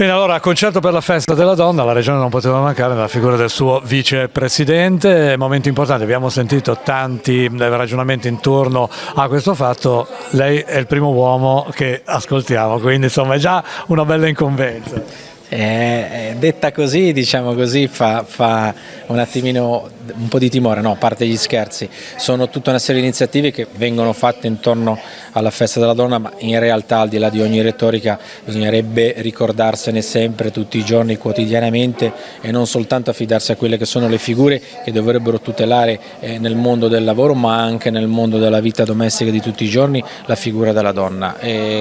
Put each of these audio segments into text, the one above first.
Bene, allora, concerto per la festa della donna, la Regione non poteva mancare nella figura del suo vicepresidente, momento importante, abbiamo sentito tanti ragionamenti intorno a questo fatto, lei è il primo uomo che ascoltiamo, quindi insomma è già una bella incombenza. Detta così, diciamo così, fa un attimino un po' di timore, no, a parte gli scherzi. Sono tutta una serie di iniziative che vengono fatte intorno alla festa della donna, ma in realtà al di là di ogni retorica bisognerebbe ricordarsene sempre, tutti i giorni, quotidianamente, e non soltanto affidarsi a quelle che sono le figure che dovrebbero tutelare nel mondo del lavoro, ma anche nel mondo della vita domestica di tutti i giorni, la figura della donna.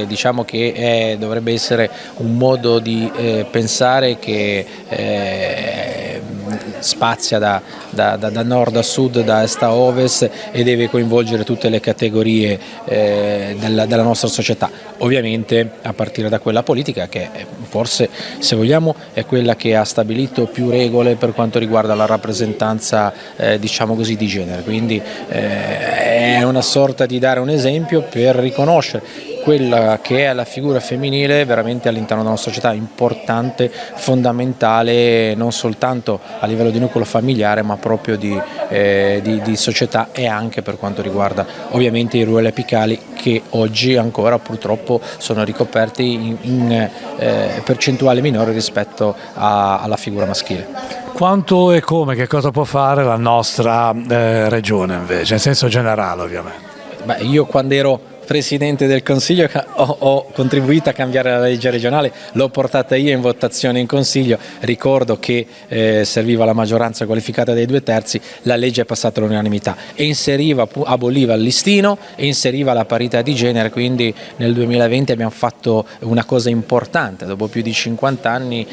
Diciamo che dovrebbe essere un modo di pensare che spazia da nord a sud, da est a ovest, e deve coinvolgere tutte le categorie della nostra società, ovviamente a partire da quella politica che forse, se vogliamo, è quella che ha stabilito più regole per quanto riguarda la rappresentanza diciamo così di genere, quindi è una sorta di dare un esempio per riconoscere quella che è la figura femminile veramente all'interno della nostra società, importante, fondamentale, non soltanto a livello di nucleo familiare, ma proprio di società, e anche per quanto riguarda ovviamente i ruoli apicali che oggi ancora purtroppo sono ricoperti in percentuale minore rispetto alla figura maschile. Quanto e come, che cosa può fare la nostra Regione invece, in senso generale ovviamente? Io quando ero Presidente del Consiglio ho contribuito a cambiare la legge regionale, l'ho portata io in votazione in Consiglio, ricordo che serviva la maggioranza qualificata dei 2/3, la legge è passata all'unanimità e aboliva il listino e inseriva la parità di genere, quindi nel 2020 abbiamo fatto una cosa importante, dopo più di 50 anni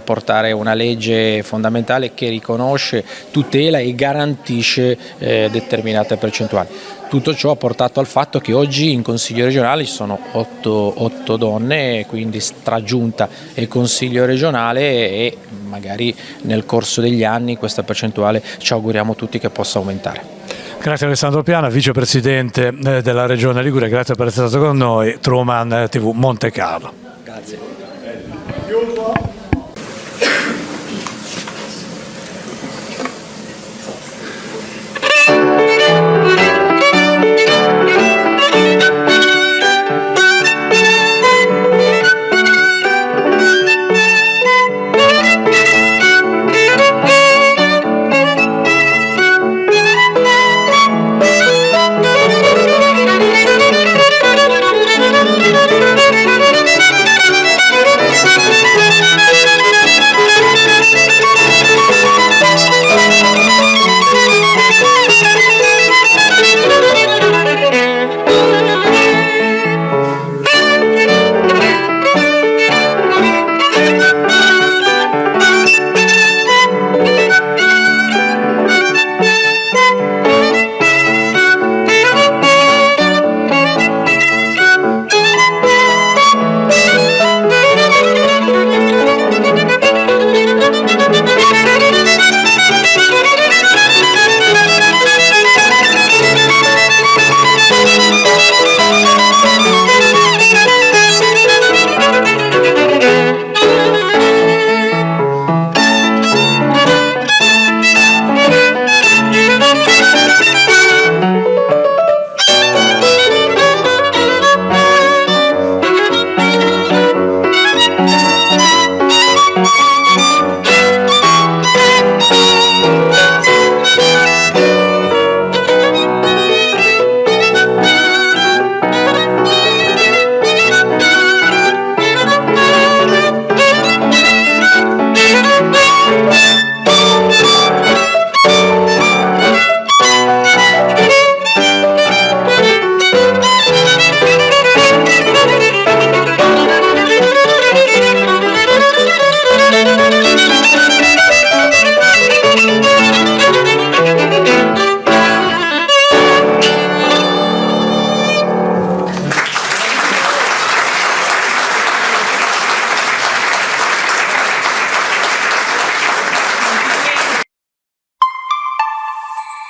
portare una legge fondamentale che riconosce, tutela e garantisce determinate percentuali. Tutto ciò ha portato al fatto che oggi in Consiglio regionale ci sono 8 donne, quindi tra Giunta e Consiglio regionale, e magari nel corso degli anni questa percentuale ci auguriamo tutti che possa aumentare. Grazie Alessandro Piana, vicepresidente della Regione Liguria, grazie per essere stato con noi, Truman TV Monte Carlo. Grazie.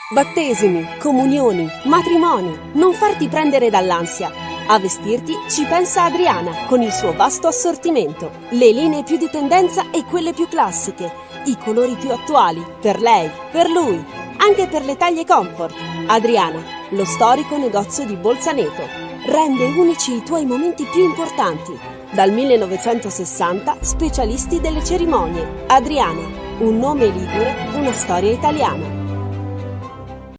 Battesimi, comunioni, matrimoni, non farti prendere dall'ansia. A vestirti ci pensa Adriana con il suo vasto assortimento, le linee più di tendenza e quelle più classiche, i colori più attuali, per lei, per lui, anche per le taglie comfort. Adriana, lo storico negozio di Bolzaneto, rende unici i tuoi momenti più importanti. Dal 1960 specialisti delle cerimonie. Adriana, un nome ligure, una storia italiana.